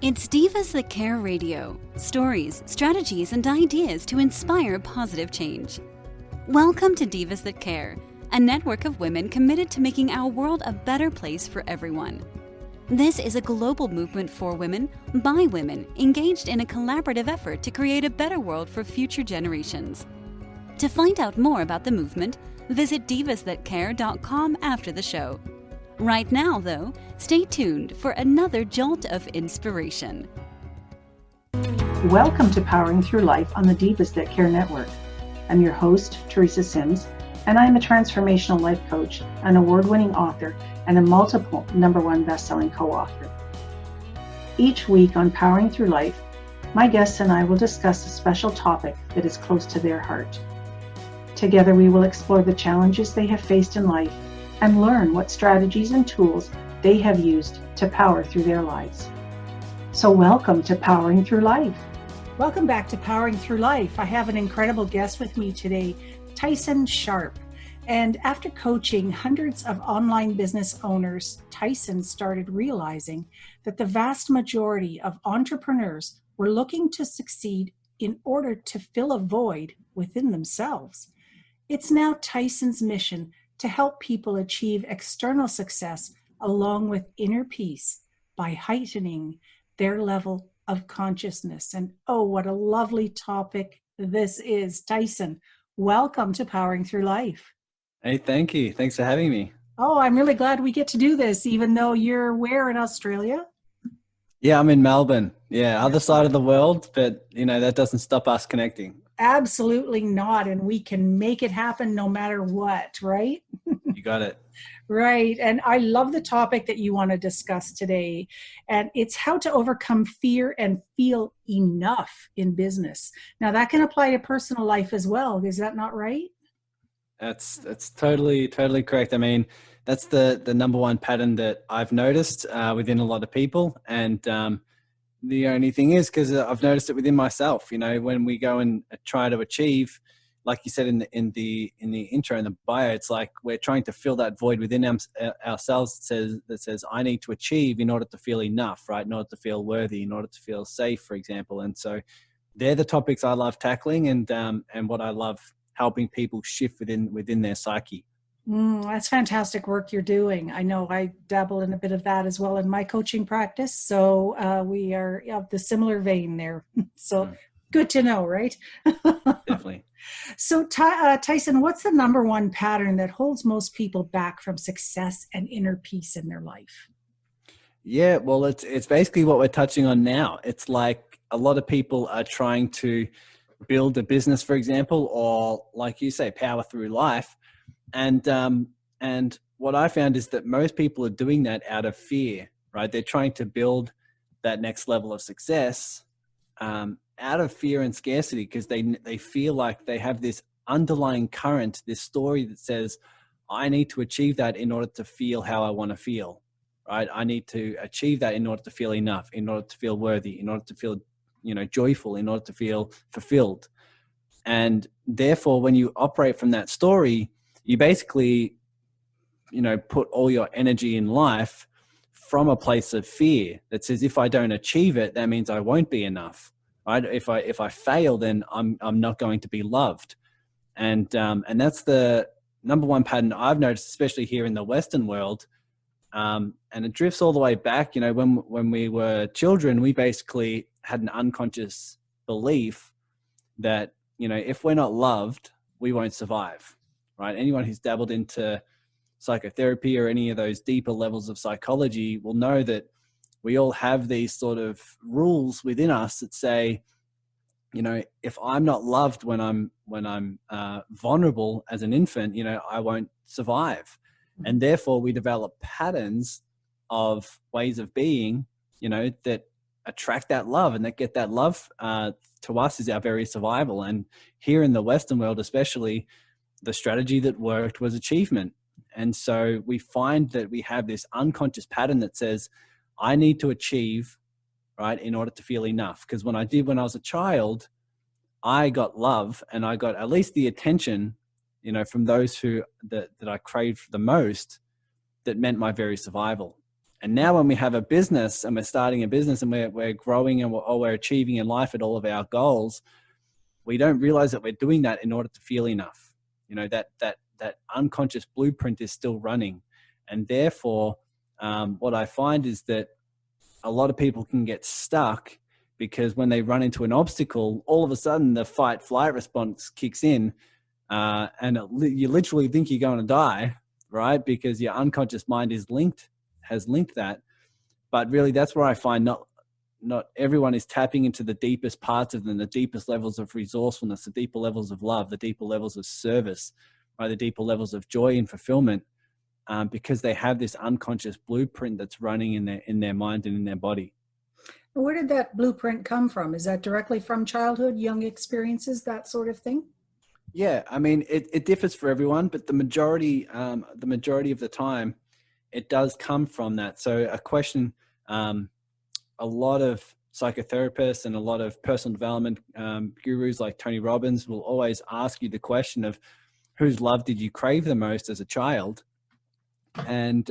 It's Divas That Care Radio. Stories, strategies, and ideas to inspire positive change. Welcome to Divas That Care, a network of women committed to making our world a better place for everyone. This is a global movement for women, by women, engaged in a collaborative effort to create a better world for future generations. To find out more about the movement, visit divasthatcare.com after the show. Right now, though, stay tuned for another jolt of inspiration. Welcome to Powering Through Life on the Divas That Care Network. I'm your host, Teresa Sims, and I'm a transformational life coach, an award-winning author, and a multiple #1 best-selling co-author. Each week on Powering Through Life, my guests and I will discuss a special topic that is close to their heart. Together, we will explore the challenges they have faced in life and learn what strategies and tools they have used to power through their lives. So welcome to Powering Through Life. Welcome back to Powering Through Life. I have an incredible guest with me today, Tyson Sharp. And after coaching hundreds of online business owners, Tyson started realizing that the vast majority of entrepreneurs were looking to succeed in order to fill a void within themselves. It's now Tyson's mission to help people achieve external success along with inner peace by heightening their level of consciousness. And oh, what a lovely topic this is. Tyson, welcome to Powering Through Life. Hey, thank you. Thanks for having me. Oh, I'm really glad we get to do this, even though you're where in Australia? Yeah, I'm in Melbourne. Yeah, other side of the world, but that doesn't stop us connecting. Absolutely not. And we can make it happen no matter what, right? You got it. Right. And I love the topic that you want to discuss today. And it's how to overcome fear and feel enough in business. Now that can apply to personal life as well. Is that not right? That's totally correct. I mean, that's the #1 pattern that I've noticed within a lot of people. And the only thing is, because I've noticed it within myself, when we go and try to achieve, like you said in the intro, in the bio, it's like we're trying to fill that void within ourselves that says I need to achieve in order to feel enough, right? In order to feel worthy, in order to feel safe, for example. And so they're the topics I love tackling, and what I love helping people shift within their psyche. That's fantastic work you're doing. I know I dabble in a bit of that as well in my coaching practice. So we are of the similar vein there. So good to know, right? Definitely. So Tyson, what's the #1 pattern that holds most people back from success and inner peace in their life? Yeah, well, it's basically what we're touching on now. It's like a lot of people are trying to build a business, for example, or like you say, power through life. And what I found is that most people are doing that out of fear, right? They're trying to build that next level of success out of fear and scarcity, because they feel like they have this underlying current, this story that says, I need to achieve that in order to feel how I want to feel, right? I need to achieve that in order to feel enough, in order to feel worthy, in order to feel, joyful, in order to feel fulfilled. And therefore, when you operate from that story, you basically, put all your energy in life from a place of fear that says, if I don't achieve it, that means I won't be enough, right? If I fail, then I'm not going to be loved. And that's the #1 pattern I've noticed, especially here in the Western world. And it drifts all the way back. When we were children, we basically had an unconscious belief that, if we're not loved, we won't survive. Right? Anyone who's dabbled into psychotherapy or any of those deeper levels of psychology will know that we all have these sort of rules within us that say, if I'm not loved when I'm vulnerable as an infant, I won't survive. And therefore we develop patterns of ways of being, that attract that love, and that get that love to us is our very survival. And here in the Western world, especially, the strategy that worked was achievement. And so we find that we have this unconscious pattern that says, I need to achieve, right, in order to feel enough. Because when I was a child, I got love, and I got at least the attention, from those that I craved the most, that meant my very survival. And now when we have a business and we're starting a business and we're growing and we're achieving in life at all of our goals, we don't realize that we're doing that in order to feel enough. You know, that unconscious blueprint is still running. And therefore, what I find is that a lot of people can get stuck because when they run into an obstacle, all of a sudden the fight flight response kicks in, and you literally think you're going to die, right? Because your unconscious mind has linked that. But really, that's where I find not everyone is tapping into the deepest parts of them, the deepest levels of resourcefulness, the deeper levels of love, the deeper levels of service, right? The deeper levels of joy and fulfillment, because they have this unconscious blueprint that's running in their mind and in their body. Where did that blueprint come from? Is that directly from childhood, young experiences, that sort of thing? Yeah, I mean, it differs for everyone, but the majority of the time, it does come from that. So a question, a lot of psychotherapists and a lot of personal development gurus like Tony Robbins will always ask you the question of whose love did you crave the most as a child? And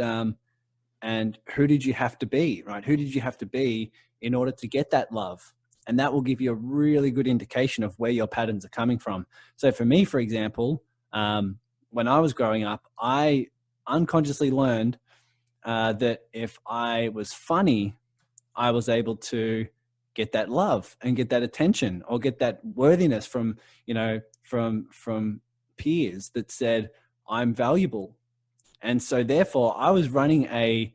who did you have to be, right? Who did you have to be in order to get that love? And that will give you a really good indication of where your patterns are coming from. So for me, for example, when I was growing up, I unconsciously learned that if I was funny, I was able to get that love and get that attention or get that worthiness from peers that said, I'm valuable. And so therefore I was running a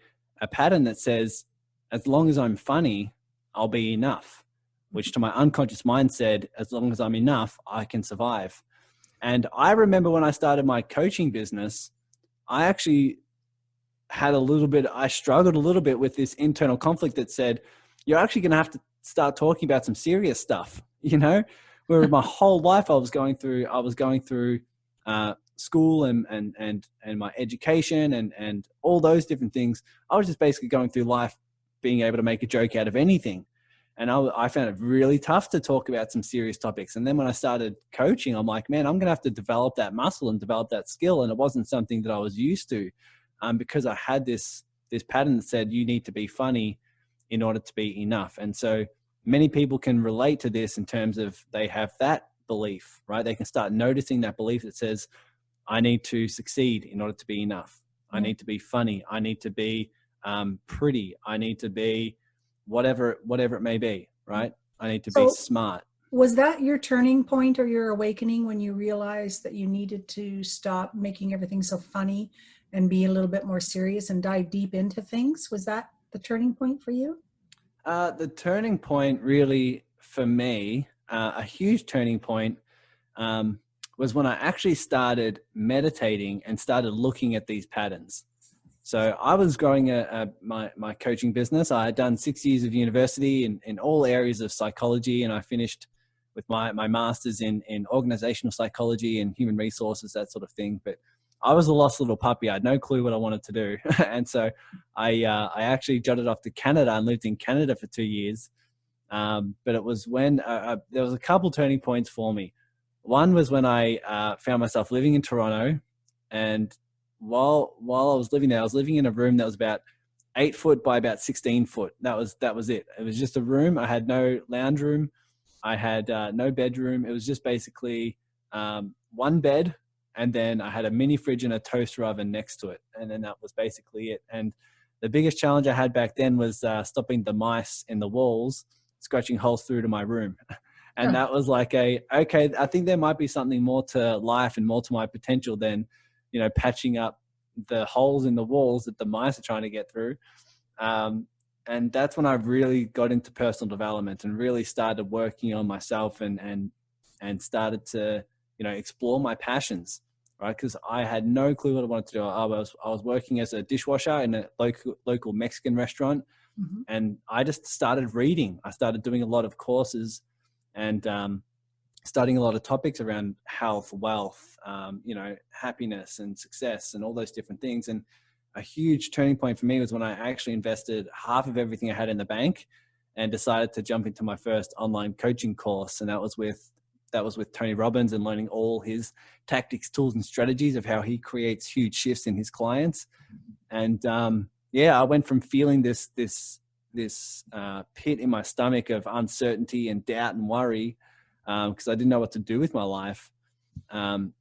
pattern that says, as long as I'm funny, I'll be enough, which to my unconscious mind said, as long as I'm enough, I can survive. And I remember when I started my coaching business, I actually I struggled a little bit with this internal conflict that said, you're actually going to have to start talking about some serious stuff, where my whole life I was going through school and my education and all those different things. I was just basically going through life being able to make a joke out of anything. And I found it really tough to talk about some serious topics. And then when I started coaching, I'm like, man, I'm going to have to develop that muscle and develop that skill. And it wasn't something that I was used to, because I had this pattern that said you need to be funny in order to be enough. And so many people can relate to this in terms of they have that belief, right? They can start noticing that belief that says, I need to succeed in order to be enough. I need to be funny. I need to be pretty. I need to be whatever it may be, right? I need to be smart. Was that your turning point or your awakening when you realized that you needed to stop making everything so funny and be a little bit more serious and dive deep into things? Was that the turning point for you? The turning point really for me, a huge turning point, was when I actually started meditating and started looking at these patterns. So I was growing my coaching business. I had done 6 years of university in all areas of psychology, and I finished with my master's in organizational psychology and human resources, that sort of thing. But I was a lost little puppy. I had no clue what I wanted to do. And so I actually jotted off to Canada and lived in Canada for 2 years. But it was when there was a couple turning points for me. One was when I found myself living in Toronto, and while I was living there, I was living in a room that was about 8 foot by about 16 foot. That was it. It was just a room. I had no lounge room. I had no bedroom. It was just basically one bed, and then I had a mini fridge and a toaster oven next to it. And then that was basically it. And the biggest challenge I had back then was stopping the mice in the walls, scratching holes through to my room. And that was like okay, I think there might be something more to life and more to my potential than, patching up the holes in the walls that the mice are trying to get through. And that's when I really got into personal development and really started working on myself and started to, explore my passions, right? Because I had no clue what I wanted to do. I was working as a dishwasher in a local Mexican restaurant. Mm-hmm. And I just started reading. I started doing a lot of courses and studying a lot of topics around health, wealth, happiness and success and all those different things. And a huge turning point for me was when I actually invested half of everything I had in the bank and decided to jump into my first online coaching course. And that was with Tony Robbins, and learning all his tactics, tools, and strategies of how he creates huge shifts in his clients. And I went from feeling this pit in my stomach of uncertainty and doubt and worry, because I didn't know what to do with my life. And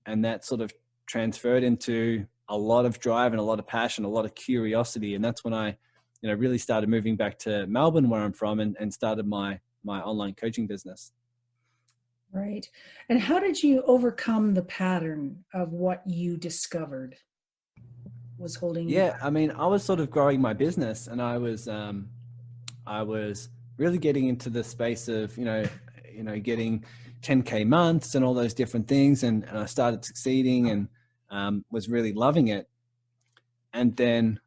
that sort of transferred into a lot of drive and a lot of passion, a lot of curiosity. And that's when I, really started moving back to Melbourne, where I'm from, and started my online coaching business. Right. And how did you overcome the pattern of what you discovered was holding you back? I mean, I was sort of growing my business, and I was really getting into the space of, getting 10K months and all those different things. And I started succeeding and was really loving it. And then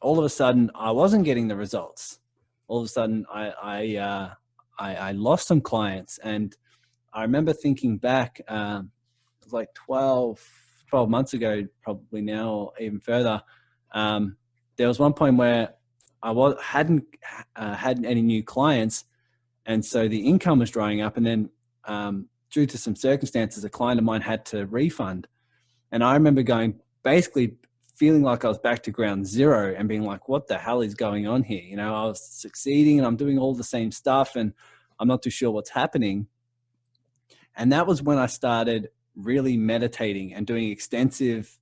all of a sudden I wasn't getting the results. All of a sudden I lost some clients. And I remember thinking back, it was like 12 months ago, probably now, or even further. There was one point where I hadn't had any new clients. And so the income was drying up. And then due to some circumstances, a client of mine had to refund. And I remember basically feeling like I was back to ground zero and being like, what the hell is going on here? I was succeeding and I'm doing all the same stuff and I'm not too sure what's happening. And that was when I started really meditating and doing extensive,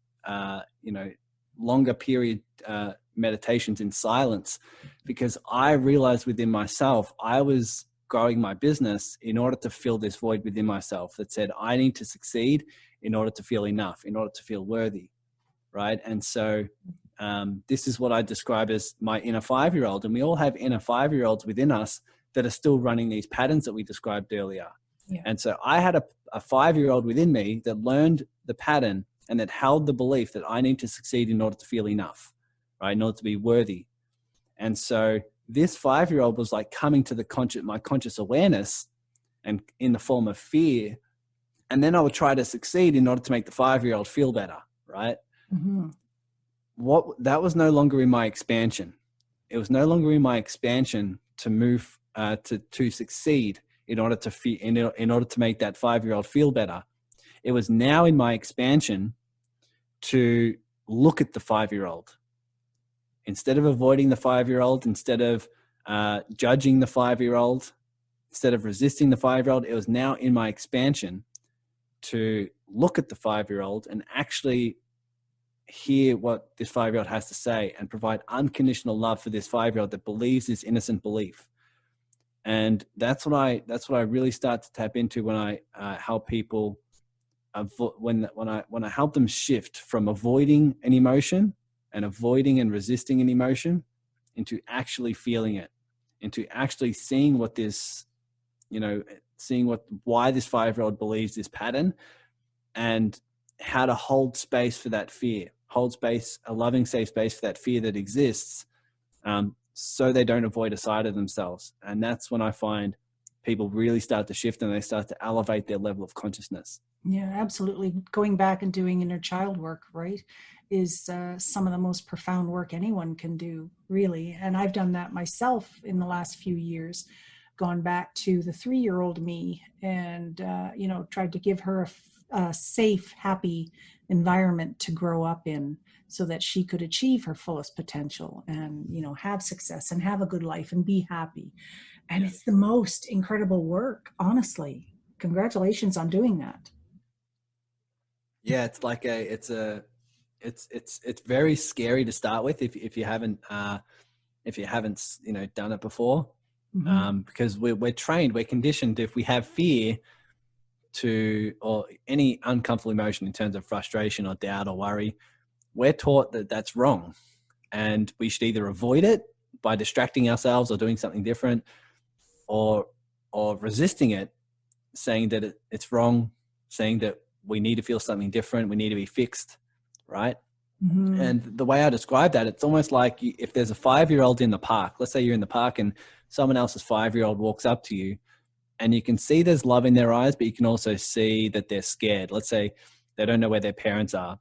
longer period meditations in silence, because I realized within myself, I was growing my business in order to fill this void within myself that said, I need to succeed in order to feel enough, in order to feel worthy. Right. And so this is what I describe as my inner 5-year-old. And we all have inner 5-year-olds within us that are still running these patterns that we described earlier. Yeah. And so I had a 5-year-old within me that learned the pattern and that held the belief that I need to succeed in order to feel enough, right? In order to be worthy. And so this 5-year-old was like coming to my conscious awareness and in the form of fear. And then I would try to succeed in order to make the 5-year-old feel better, right? Mm-hmm. That was no longer in my expansion. It was no longer in my expansion to move to succeed in order to make that 5-year-old feel better. It was now in my expansion to look at the 5-year-old instead of avoiding the 5-year-old, instead of judging the 5-year-old, instead of resisting the 5-year-old. It was now in my expansion to look at the 5-year-old and actually hear what this 5-year-old has to say and provide unconditional love for this 5-year-old that believes this innocent belief. And that's what I really start to tap into when I help people, when I help them shift from avoiding an emotion and avoiding and resisting an emotion into actually feeling it, into actually seeing what this, why this 5-year-old believes this pattern, and how to hold space for that fear, hold space, a loving, safe space for that fear that exists, so they don't avoid a side of themselves. And that's when I find people really start to shift and they start to elevate their level of consciousness. Yeah, absolutely. Going back and doing inner child work, right, is some of the most profound work anyone can do, really. And I've done that myself in the last few years, gone back to the 3-year-old me and, tried to give her a safe, happy environment to grow up in so that she could achieve her fullest potential and, have success and have a good life and be happy. And it's the most incredible work, honestly. Congratulations on doing that. Yeah, it's like it's very scary to start with if you haven't done it before, mm-hmm. Because we're trained, we're conditioned. If we have fear or any uncomfortable emotion in terms of frustration or doubt or worry, we're taught that that's wrong, and we should either avoid it by distracting ourselves or doing something different, or resisting it, saying that it's wrong, saying that we need to feel something different, we need to be fixed, right? Mm-hmm. And the way I describe that, it's almost like if there's a 5-year-old in the park, let's say you're in the park and someone else's 5-year-old walks up to you, and you can see there's love in their eyes, but you can also see that they're scared. Let's say they don't know where their parents are.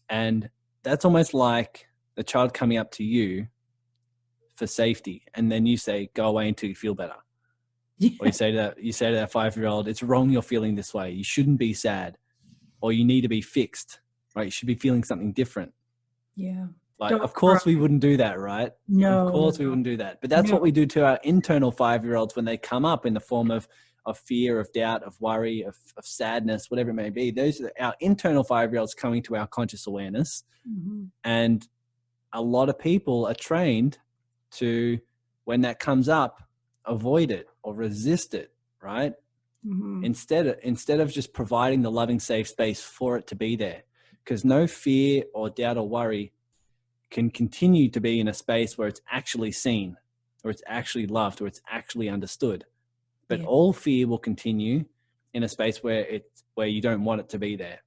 And that's almost like the child coming up to you for safety. And then you say, go away until you feel better. Yeah. Or you say to that 5-year-old, it's wrong you're feeling this way. You shouldn't be sad, or you need to be fixed, right? You should be feeling something different. Yeah. Like, of course we wouldn't do that, right? No. Of course we wouldn't do that. But that's what we do to our internal 5-year-olds when they come up in the form of fear, of doubt, of worry, of sadness, whatever it may be. Those are our internal 5-year-olds coming to our conscious awareness. Mm-hmm. And a lot of people are trained to, when that comes up, avoid it or resist it, right? Mm-hmm. Instead of just providing the loving, safe space for it to be there. Because no fear or doubt or worry can continue to be in a space where it's actually seen, or it's actually loved, or it's actually understood. But all fear will continue in a space where you don't want it to be there,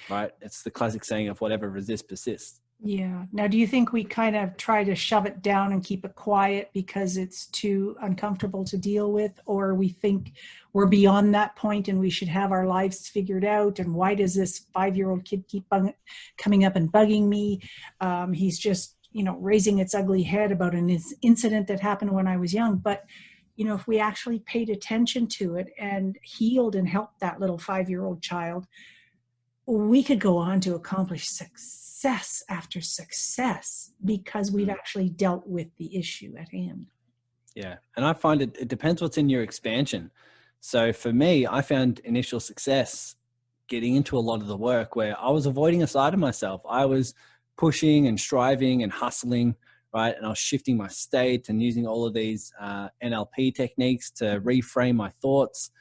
right? It's the classic saying of whatever resists persists. Yeah. Now, do you think we kind of try to shove it down and keep it quiet because it's too uncomfortable to deal with, or we think we're beyond that point and we should have our lives figured out? And why does this 5-year-old kid keep coming up and bugging me? He's just, raising its ugly head about an incident that happened when I was young. But, if we actually paid attention to it and healed and helped that little 5-year-old child, we could go on to accomplish success after success because we've actually dealt with the issue at hand. Yeah. And I find it depends what's in your expansion. So for me, I found initial success getting into a lot of the work where I was avoiding a side of myself. I was pushing and striving and hustling, right? And I was shifting my state and using all of these NLP techniques to reframe my thoughts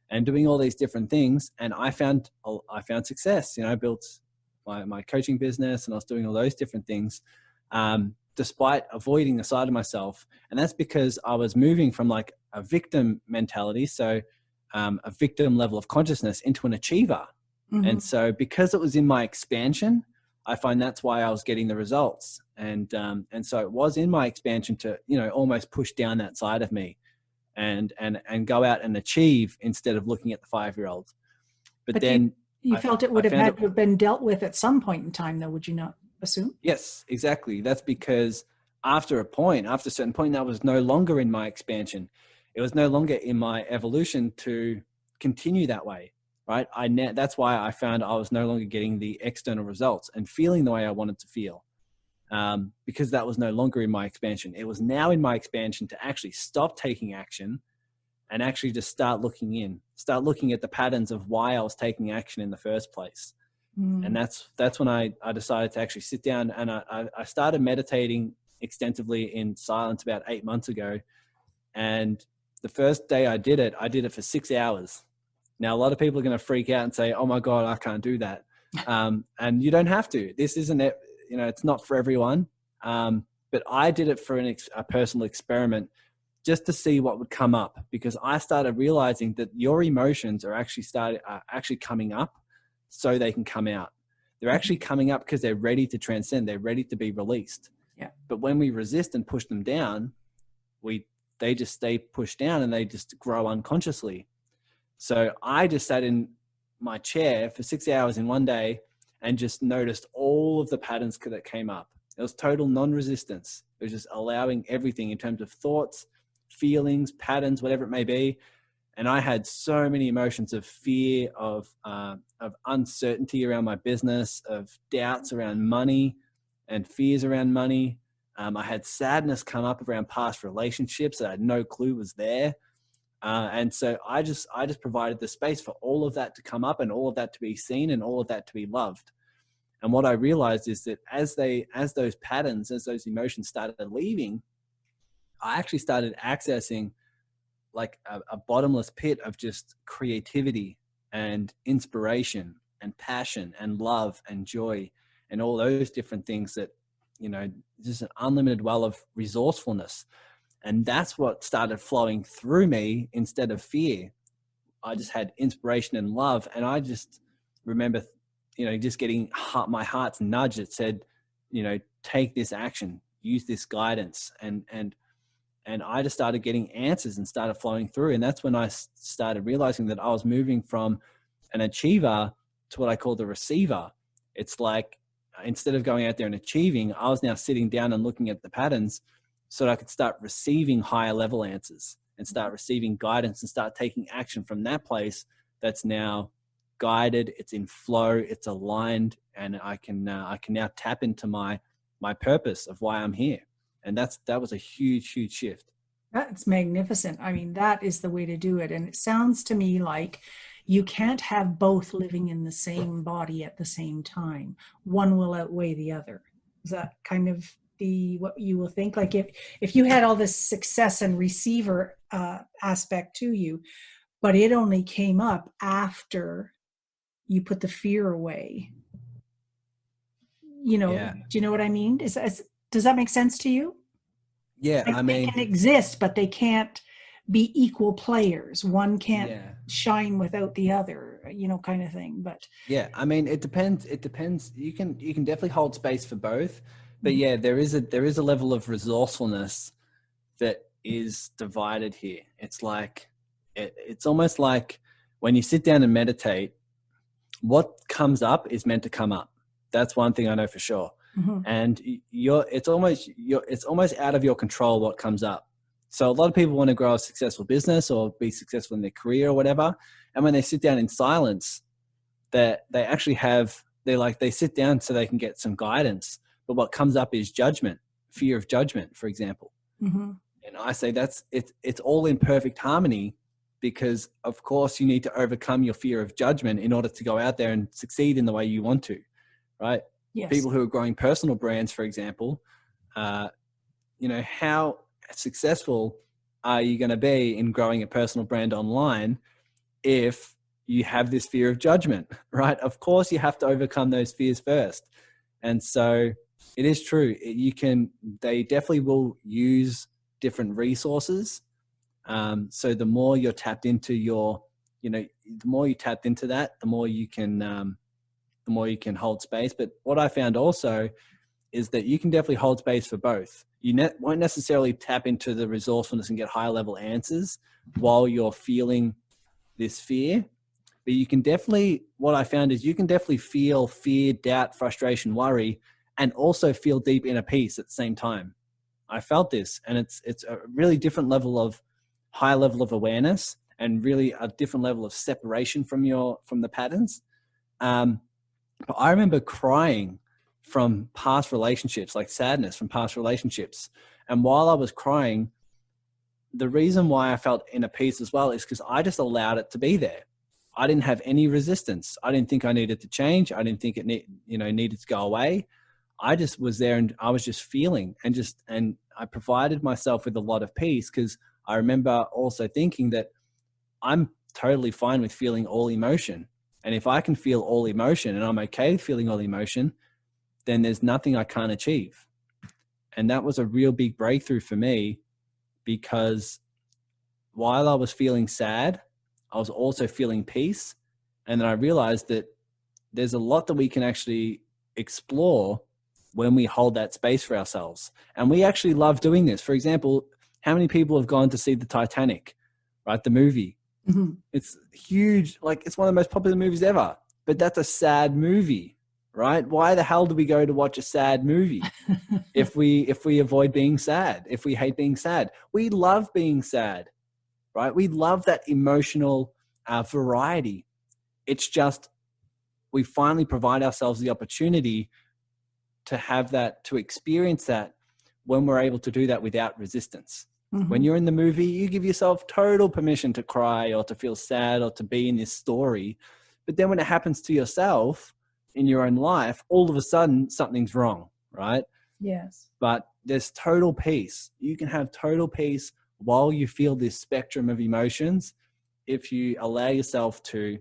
and doing all these different things. And I found success. I built my coaching business and I was doing all those different things despite avoiding the side of myself. And that's because I was moving from like a victim mentality, so a victim level of consciousness, into an achiever. Mm-hmm. And so because it was in my expansion, I find that's why I was getting the results. And so it was in my expansion to, almost push down that side of me and go out and achieve instead of looking at the 5-year-old. But then you felt it would have had to have been dealt with at some point in time, though, would you not assume? Yes, exactly. That's because after a certain point, that was no longer in my expansion. It was no longer in my evolution to continue that way, right? That's why I found I was no longer getting the external results and feeling the way I wanted to feel, because that was no longer in my expansion. It was now in my expansion to actually stop taking action and actually just start looking at the patterns of why I was taking action in the first place. Mm. And that's when I decided to actually sit down, and I started meditating extensively in silence about 8 months ago. And the first day I did it for 6 hours. Now, a lot of people are going to freak out and say, oh my God, I can't do that. And you don't have to. This isn't it. It's not for everyone. But I did it for a personal experiment just to see what would come up, because I started realizing that your emotions are actually coming up so they can come out. They're actually coming up because they're ready to transcend. They're ready to be released. Yeah. But when we resist and push them down, they just stay pushed down and they just grow unconsciously. So I just sat in my chair for 6 hours in one day and just noticed all of the patterns that came up. It was total non-resistance. It was just allowing everything in terms of thoughts, feelings, patterns, whatever it may be. And I had so many emotions of fear, of uncertainty around my business, of doubts around money and fears around money. I had sadness come up around past relationships that I had no clue was there. And so I just provided the space for all of that to come up and all of that to be seen and all of that to be loved. And what I realized is that as those patterns, as those emotions started leaving, I actually started accessing like a bottomless pit of just creativity and inspiration and passion and love and joy and all those different things that, just an unlimited well of resourcefulness. And that's what started flowing through me instead of fear. I just had inspiration and love. And I just remember, just getting my heart's nudge that said, take this action, use this guidance. And I just started getting answers and started flowing through. And that's when I started realizing that I was moving from an achiever to what I call the receiver. It's like, instead of going out there and achieving, I was now sitting down and looking at the patterns so that I could start receiving higher level answers and start receiving guidance and start taking action from that place that's now guided, it's in flow, it's aligned, and I can now tap into my my purpose of why I'm here. And that was a huge, huge shift. That's magnificent. I mean, that is the way to do it. And it sounds to me like you can't have both living in the same body at the same time. One will outweigh the other. Is that kind of what you will think? Like if you had all this success and receiver aspect to you, but it only came up after you put the fear away. You know, Yeah. do you know what I mean? Does that make sense to you? Yeah, Like I mean, they can exist, but they can't be equal players. One can't shine without the other, you know, kind of thing. But yeah, I mean, it depends. You can definitely hold space for both, but yeah, there is a level of resourcefulness that is divided here. It's like it's almost like when you sit down and meditate, what comes up is meant to come up. That's one thing I know for sure. mm-hmm. And it's almost out of your control what comes up. So a lot of people want to grow a successful business or be successful in their career or whatever. And when they sit down in silence, that they actually they sit down so they can get some guidance. But what comes up is judgment, fear of judgment, for example. Mm-hmm. And I say it's all in perfect harmony, because of course you need to overcome your fear of judgment in order to go out there and succeed in the way you want to, right? Yes. People who are growing personal brands, for example, you know, how successful are you going to be in growing a personal brand online if you have this fear of judgment, right? Of course you have to overcome those fears first. And so it is true. They definitely will use different resources. So the more you're tapped into the more you tapped into that, the more you can hold space. But what I found also is that you can definitely hold space for both. You won't necessarily tap into the resourcefulness and get higher level answers while you're feeling this fear. But you can definitely, what I found is you can definitely feel fear, doubt, frustration, worry, and also feel deep inner peace at the same time. I felt this, and it's a really different high level of awareness, and really a different level of separation from the patterns. But I remember crying from past relationships, like sadness from past relationships. And while I was crying, the reason why I felt inner peace as well is because I just allowed it to be there. I didn't have any resistance. I didn't think I needed to change. I didn't think it needed to go away. I just was there, and I was just feeling, and I provided myself with a lot of peace, because I remember also thinking that I'm totally fine with feeling all emotion. And if I can feel all emotion and I'm okay with feeling all emotion, then there's nothing I can't achieve. And that was a real big breakthrough for me, because while I was feeling sad, I was also feeling peace. And then I realized that there's a lot that we can actually explore when we hold that space for ourselves. And we actually love doing this. For example, how many people have gone to see the Titanic, right? The movie. Mm-hmm. It's huge. Like, it's one of the most popular movies ever, but that's a sad movie, right? Why the hell do we go to watch a sad movie? if we avoid being sad, if we hate being sad, we love being sad, right? We love that emotional variety. It's just, we finally provide ourselves the opportunity to have that, to experience that, when we're able to do that without resistance. Mm-hmm. When you're in the movie, you give yourself total permission to cry or to feel sad or to be in this story. But then when it happens to yourself in your own life, all of a sudden something's wrong, right? Yes. But there's total peace. You can have total peace while you feel this spectrum of emotions, if you allow yourself to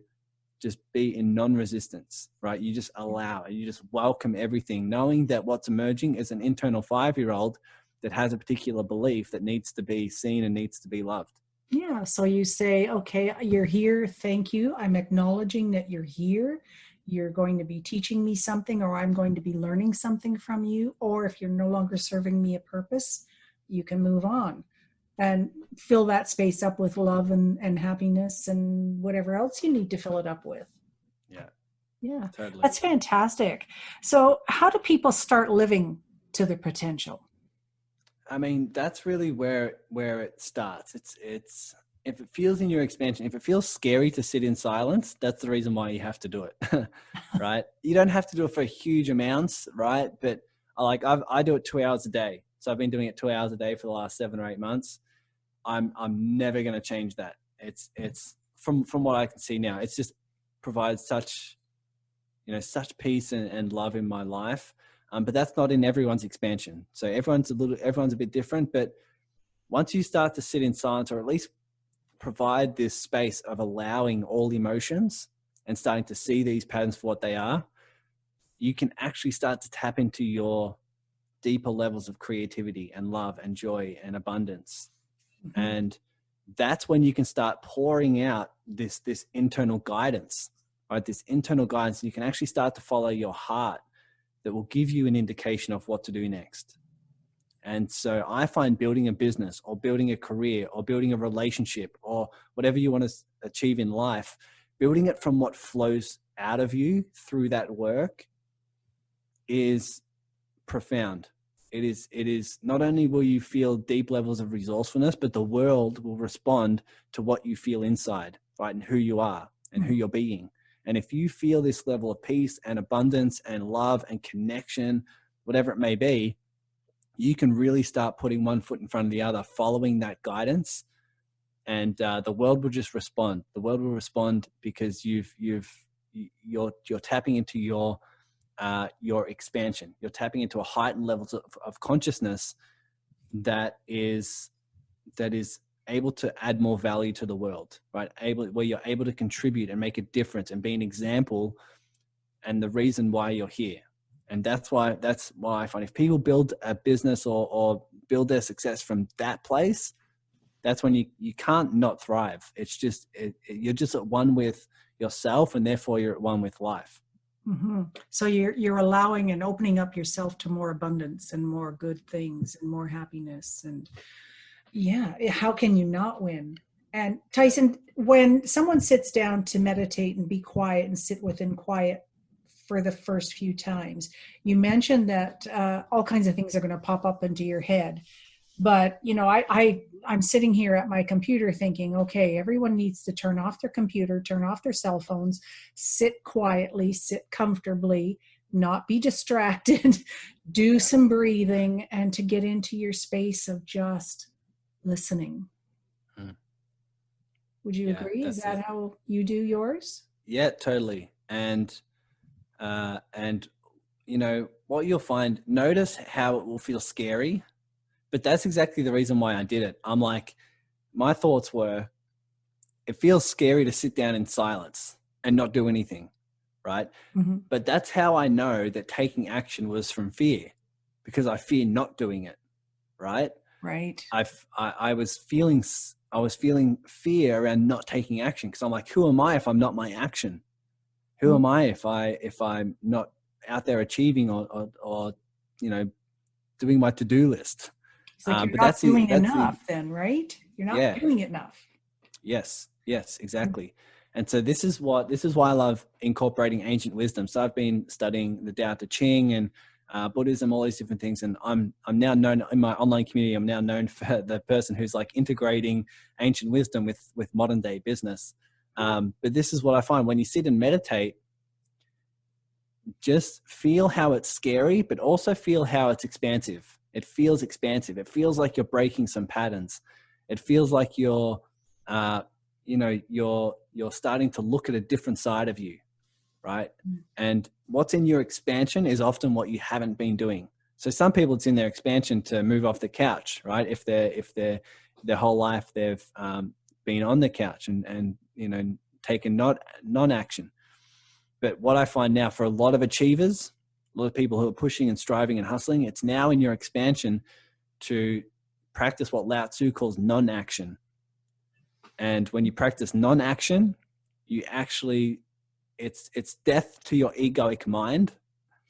just be in non-resistance, right? You just allow, you just welcome everything, knowing that what's emerging is an internal 5-year-old that has a particular belief that needs to be seen and needs to be loved. Yeah. So you say, okay, you're here. Thank you. I'm acknowledging that you're here. You're going to be teaching me something, or I'm going to be learning something from you. Or if you're no longer serving me a purpose, you can move on and fill that space up with love and happiness and whatever else you need to fill it up with. Yeah. Yeah. Totally. That's fantastic. So how do people start living to their potential? I mean, that's really where it starts. It's if it feels in your expansion, if it feels scary to sit in silence, that's the reason why you have to do it, right? You don't have to do it for huge amounts, right? But I do it 2 hours a day. So I've been doing it 2 hours a day for the last 7 or 8 months. I'm never going to change that. It's from what I can see now, it's just provides such, such peace and love in my life. But that's not in everyone's expansion. So everyone's a bit different, but once you start to sit in silence, or at least provide this space of allowing all emotions and starting to see these patterns for what they are, you can actually start to tap into your deeper levels of creativity and love and joy and abundance. Mm-hmm. And that's when you can start pouring out this internal guidance, right? This internal guidance. You can actually start to follow your heart that will give you an indication of what to do next. And so I find building a business or building a career or building a relationship or whatever you want to achieve in life, building it from what flows out of you through that work is profound. It is not only will you feel deep levels of resourcefulness, but the world will respond to what you feel inside, right? And who you are and who you're being. And if you feel this level of peace and abundance and love and connection, whatever it may be, you can really start putting one foot in front of the other, following that guidance, and the world will just respond. The world will respond because you're tapping into your expansion. You're tapping into a heightened levels of consciousness that is able to add more value to the world, right? Where you're able to contribute and make a difference and be an example and the reason why you're here. And that's why I find if people build a business or build their success from that place, that's when you can't not thrive. It's just, you're just at one with yourself, and therefore you're at one with life. Mm-hmm. So you're allowing and opening up yourself to more abundance and more good things and more happiness. And yeah, how can you not win? And Tyson, when someone sits down to meditate and be quiet and sit within quiet for the first few times, you mentioned that all kinds of things are going to pop up into your head. But, I'm sitting here at my computer thinking, okay, everyone needs to turn off their computer, turn off their cell phones, sit quietly, sit comfortably, not be distracted, do some breathing, and to get into your space of just listening. Would you agree? Is that how you do yours? Yeah, totally. And what you'll find, notice how it will feel scary, but that's exactly the reason why I did it. I'm like, my thoughts were, it feels scary to sit down in silence and not do anything, right? Mm-hmm. But that's how I know that taking action was from fear, because I fear not doing it, right? Right. I was feeling fear around not taking action, because I'm like, who am I if I'm not my action? Who am I if I'm not out there achieving or doing my to-do list? It's like you're not doing enough then, right? You're not doing enough. Yes, exactly. And so this is why I love incorporating ancient wisdom. So I've been studying the Tao Te Ching and Buddhism, all these different things. And I'm now known in my online community, I'm now known for the person who's like integrating ancient wisdom with modern day business. But this is what I find when you sit and meditate, just feel how it's scary, but also feel how it's expansive. It feels expansive. It feels like you're breaking some patterns. It feels like you're starting to look at a different side of you, right? And what's in your expansion is often what you haven't been doing. So some people, it's in their expansion to move off the couch, right? If their whole life they've been on the couch and taken non-action. But what I find now for a lot of achievers, a lot of people who are pushing and striving and hustling, it's now in your expansion to practice what Lao Tzu calls non-action. And when you practice non-action, you actually, it's death to your egoic mind,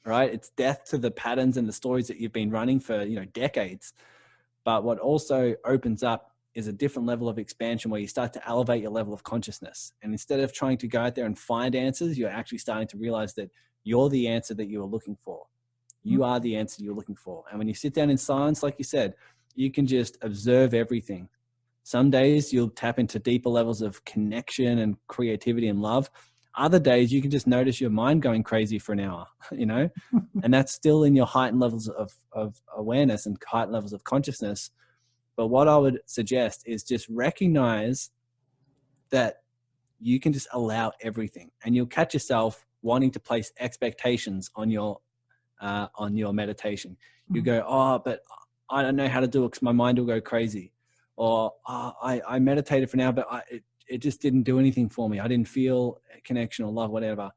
right? It's death to the patterns and the stories that you've been running for, decades. But what also opens up is a different level of expansion where you start to elevate your level of consciousness. And instead of trying to go out there and find answers, you're actually starting to realize that you're the answer that you are looking for. You are the answer you're looking for. And when you sit down in silence, like you said, you can just observe everything. Some days you'll tap into deeper levels of connection and creativity and love. Other days you can just notice your mind going crazy for an hour, you know, and that's still in your heightened levels of awareness and heightened levels of consciousness. But what I would suggest is just recognize that you can just allow everything, and you'll catch yourself wanting to place expectations on your meditation. You go, oh, but I don't know how to do it because my mind will go crazy. Or I meditated for an hour, but it just didn't do anything for me. I didn't feel a connection or love, whatever.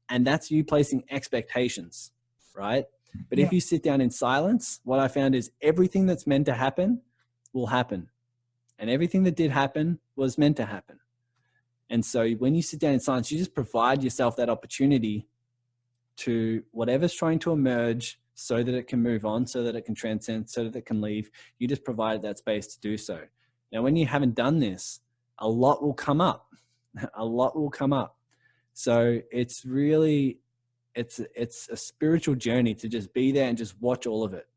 And that's you placing expectations, right? But if you sit down in silence, what I found is everything that's meant to happen will happen. And everything that did happen was meant to happen. And so when you sit down in silence, you just provide yourself that opportunity to whatever's trying to emerge so that it can move on, so that it can transcend, so that it can leave. You just provide that space to do so. Now, when you haven't done this, a lot will come up. A lot will come up. So it's really, it's a spiritual journey to just be there and just watch all of it.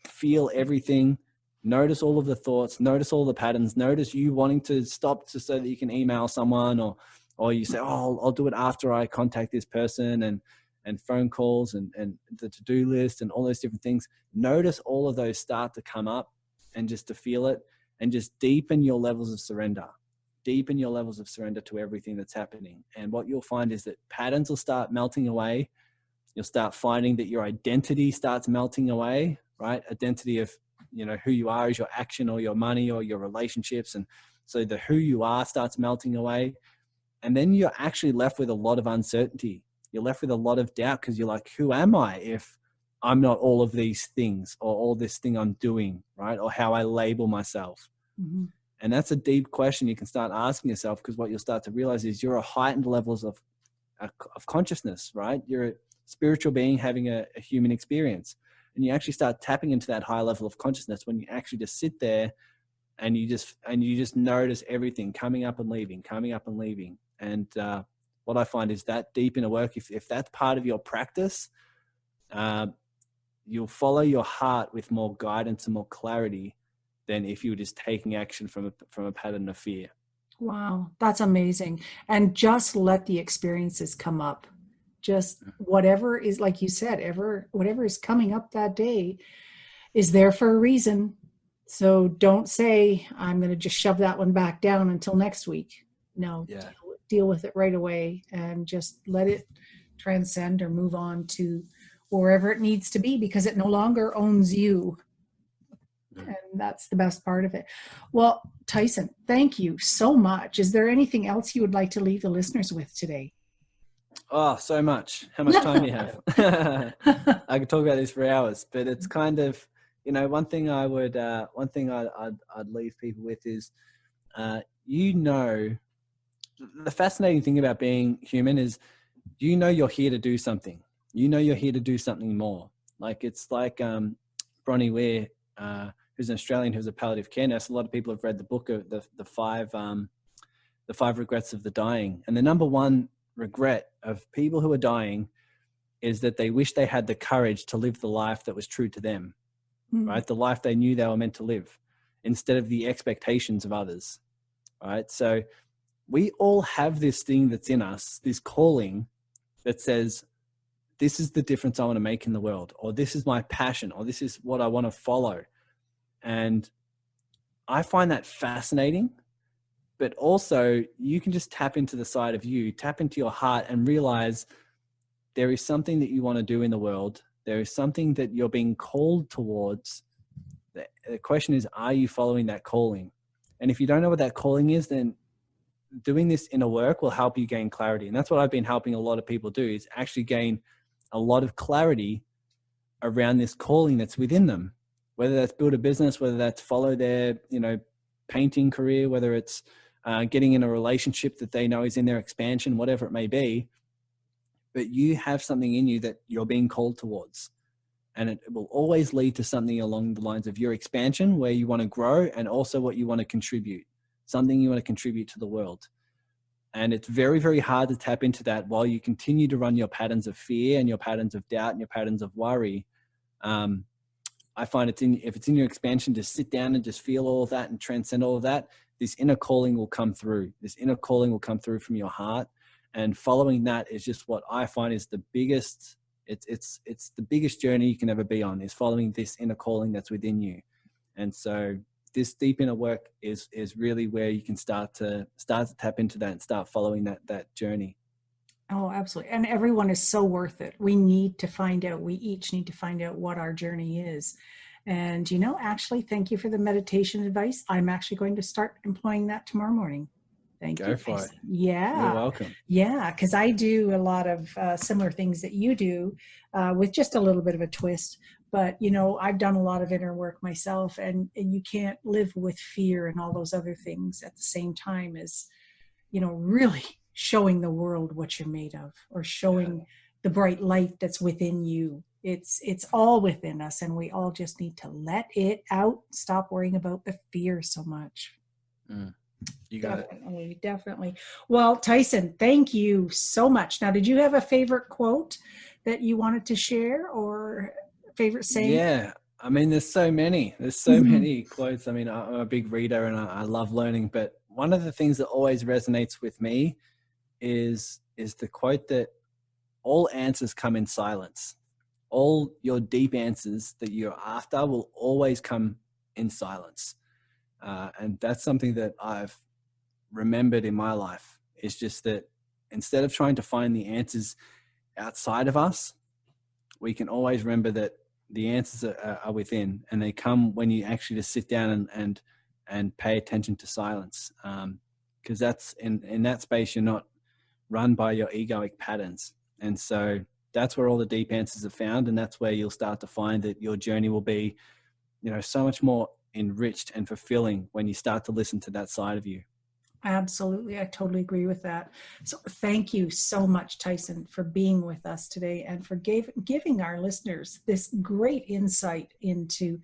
Feel everything. Notice all of the thoughts. Notice all the patterns. Notice you wanting to stop so that you can email someone, or you say, oh, I'll do it after I contact this person, and phone calls and the to-do list and all those different things. Notice all of those start to come up, and just to feel it, and just deepen your levels of surrender. Deepen your levels of surrender to everything that's happening. And what you'll find is that patterns will start melting away. You'll start finding that your identity starts melting away, right? Identity of, you know, who you are is your action or your money or your relationships. And so the who you are starts melting away. And then you're actually left with a lot of uncertainty. You're left with a lot of doubt, because you're like, who am I if I'm not all of these things, or all this thing I'm doing, right? Or how I label myself. Mm-hmm. And that's a deep question you can start asking yourself, because what you'll start to realize is you're a heightened levels of consciousness, right? You're a spiritual being having a human experience. And you actually start tapping into that high level of consciousness when you actually just sit there and you just notice everything coming up and leaving, coming up and leaving. And what I find is that deep inner work, if that's part of your practice, you'll follow your heart with more guidance and more clarity than if you were just taking action from a pattern of fear. Wow, that's amazing. And just let the experiences come up. Just whatever is, like you said, whatever is coming up that day is there for a reason. So don't say, I'm going to just shove that one back down until next week. No, deal with it right away, and just let it transcend or move on to wherever it needs to be, because it no longer owns you. And that's the best part of it. Well, Tyson, thank you so much. Is there anything else you would like to leave the listeners with today? Oh, so much. How much time do you have? I could talk about this for hours, but it's kind of, you know, one thing I'd leave people with is, you know, the fascinating thing about being human is, you know, you're here to do something. You know, you're here to do something more. Like, it's like Bronnie Ware, who's an Australian who's a palliative care nurse. A lot of people have read the book of the five regrets of the dying. And the number one regret of people who are dying is that they wish they had the courage to live the life that was true to them, right? The life they knew they were meant to live, instead of the expectations of others, right? So we all have this thing that's in us, this calling that says, this is the difference I want to make in the world, or this is my passion, or this is what I want to follow. And I find that fascinating, but also you can just tap into the side of you, tap into your heart, and realize there is something that you want to do in the world. There is something that you're being called towards. The question is, are you following that calling? And if you don't know what that calling is, then doing this inner work will help you gain clarity. And that's what I've been helping a lot of people do, is actually gain a lot of clarity around this calling that's within them, whether that's build a business, whether that's follow their, you know, painting career, whether it's getting in a relationship that they know is in their expansion, whatever it may be. But you have something in you that you're being called towards. And it will always lead to something along the lines of your expansion, where you want to grow, and also what you want to contribute, something you want to contribute to the world. And it's very, very hard to tap into that while you continue to run your patterns of fear and your patterns of doubt and your patterns of worry. I find if it's in your expansion, just sit down and just feel all of that and transcend all of that. This inner calling will come through. This inner calling will come through from your heart. And following that is just what I find is the biggest, it's the biggest journey you can ever be on, is following this inner calling that's within you. And so this deep inner work is really where you can start to tap into that and start following that journey. Oh, absolutely. And everyone is so worth it. We need to find out, we each need to find out what our journey is. And, actually, thank you for the meditation advice. I'm actually going to start employing that tomorrow morning. Thank you. Go for it. Yeah. You're welcome. Yeah, because I do a lot of similar things that you do with just a little bit of a twist. But, I've done a lot of inner work myself, and you can't live with fear and all those other things at the same time as, really showing the world what you're made of, or showing the bright light that's within you. It's all within us, and we all just need to let it out. Stop worrying about the fear so much. You got it. Definitely. Well, Tyson, thank you so much. Now, did you have a favorite quote that you wanted to share, or favorite saying? Yeah. I mean, there's so many many quotes. I mean, I'm a big reader and I love learning, but one of the things that always resonates with me is the quote that all answers come in silence. All your deep answers that you're after will always come in silence. And that's something that I've remembered in my life. It's just that instead of trying to find the answers outside of us, we can always remember that the answers are within, and they come when you actually just sit down and pay attention to silence. Because that's in that space, you're not run by your egoic patterns. And so that's where all the deep answers are found. And that's where you'll start to find that your journey will be, so much more enriched and fulfilling when you start to listen to that side of you. Absolutely. I totally agree with that. So thank you so much, Tyson, for being with us today, and for giving our listeners this great insight into,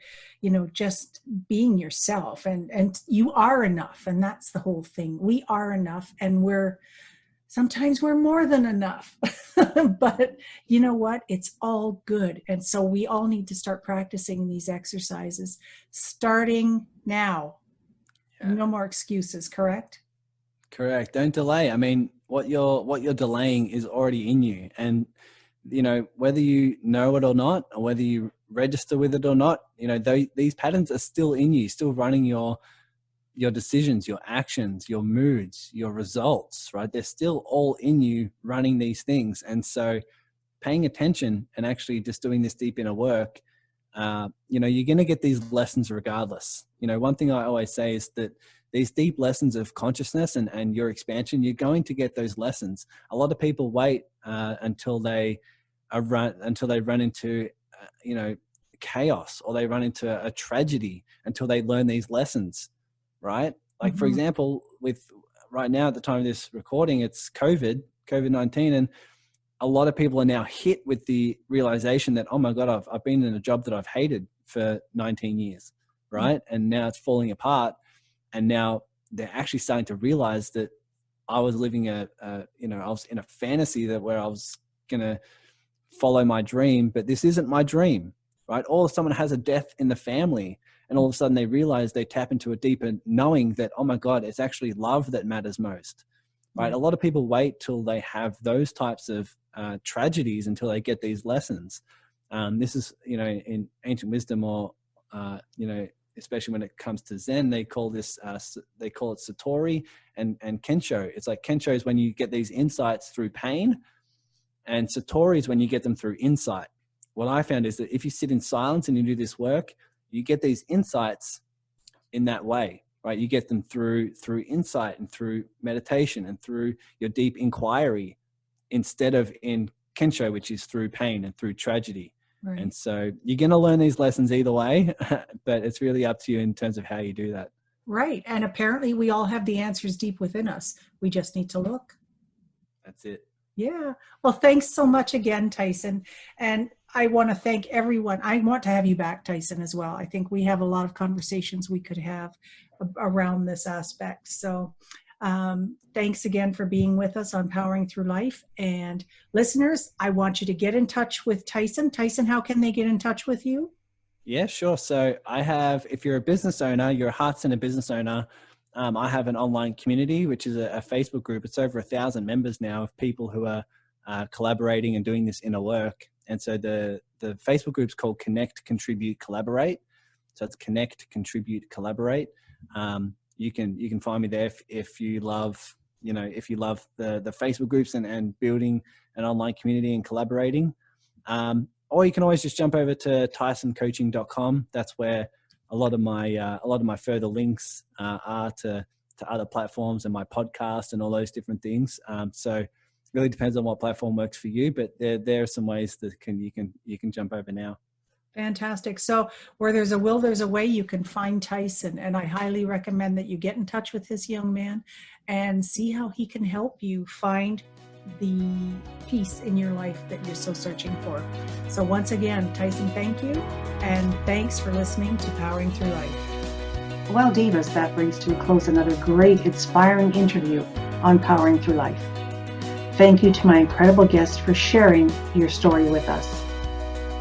just being yourself, and you are enough. And that's the whole thing. We are enough, and sometimes we're more than enough, but you know what? It's all good. And so we all need to start practicing these exercises starting now. Yeah. No more excuses, correct? Correct. Don't delay. I mean, what you're delaying is already in you. And, whether you know it or not, or whether you register with it or not, these patterns are still in you, still running your decisions, your actions, your moods, your results, right? They're still all in you, running these things. And so paying attention and actually just doing this deep inner work, you're going to get these lessons regardless. One thing I always say is that these deep lessons of consciousness and your expansion, you're going to get those lessons. A lot of people wait until they run into, chaos, or they run into a tragedy until they learn these lessons. Right? Like, for example, with right now at the time of this recording, it's COVID-19, and a lot of people are now hit with the realization that, oh my God, I've been in a job that I've hated for 19 years, right? And now it's falling apart, and now they're actually starting to realize that I was living I was in a fantasy where I was gonna follow my dream, but this isn't my dream, right? Or someone has a death in the family, and all of a sudden they realize they tap into a deeper knowing that, oh my God, it's actually love that matters most, right? A lot of people wait till they have those types of tragedies until they get these lessons. This is, in ancient wisdom, or, especially when it comes to Zen, they call this, they call it Satori and Kensho. It's like Kensho is when you get these insights through pain, and Satori is when you get them through insight. What I found is that if you sit in silence and you do this work, you get these insights in that way, right? You get them through insight and through meditation and through your deep inquiry, instead of in Kensho, which is through pain and through tragedy. Right. And so you're going to learn these lessons either way, but it's really up to you in terms of how you do that. Right. And apparently we all have the answers deep within us. We just need to look. That's it. Yeah. Well, thanks so much again, Tyson. And I want to thank everyone. I want to have you back, Tyson, as well. I think we have a lot of conversations we could have around this aspect. So thanks again for being with us on Powering Through Life. And listeners, I want you to get in touch with Tyson. Tyson, how can they get in touch with you? Yeah, sure. So I have, if you're a business owner, you're a heart centered business owner, I have an online community, which is a Facebook group. It's over 1,000 members now of people who are collaborating and doing this inner work. And so the Facebook group's called Connect, Contribute, Collaborate. So it's Connect, Contribute, Collaborate. You can find me there if you love, if you love the Facebook groups and building an online community and collaborating. Or you can always just jump over to tysoncoaching.com. That's where a lot of my further links are to other platforms and my podcast and all those different things. So it really depends on what platform works for you, but there are some ways that you can jump over now. Fantastic. So where there's a will, there's a way. You can find Tyson, and I highly recommend that you get in touch with this young man and see how he can help you find the peace in your life that you're so searching for. So once again, Tyson, thank you, and thanks for listening to Powering Through Life. Well, Divas, that brings to a close another great, inspiring interview on Powering Through Life. Thank you to my incredible guests for sharing your story with us.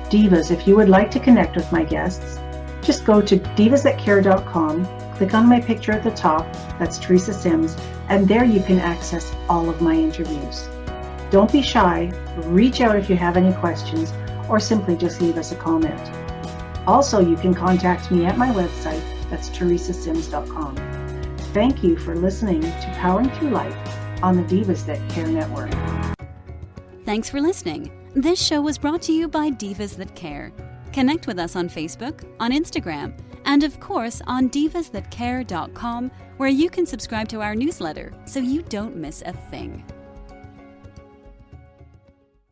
Divas, if you would like to connect with my guests, just go to divasthatcare.com, click on my picture at the top, that's Teresa Sims, and there you can access all of my interviews. Don't be shy, reach out if you have any questions, or simply just leave us a comment. Also, you can contact me at my website, that's teresasims.com. Thank you for listening to Powering Through Life on the Divas That Care Network. Thanks for listening. This show was brought to you by Divas That Care. Connect with us on Facebook, on Instagram, and of course on divasthatcare.com, where you can subscribe to our newsletter so you don't miss a thing.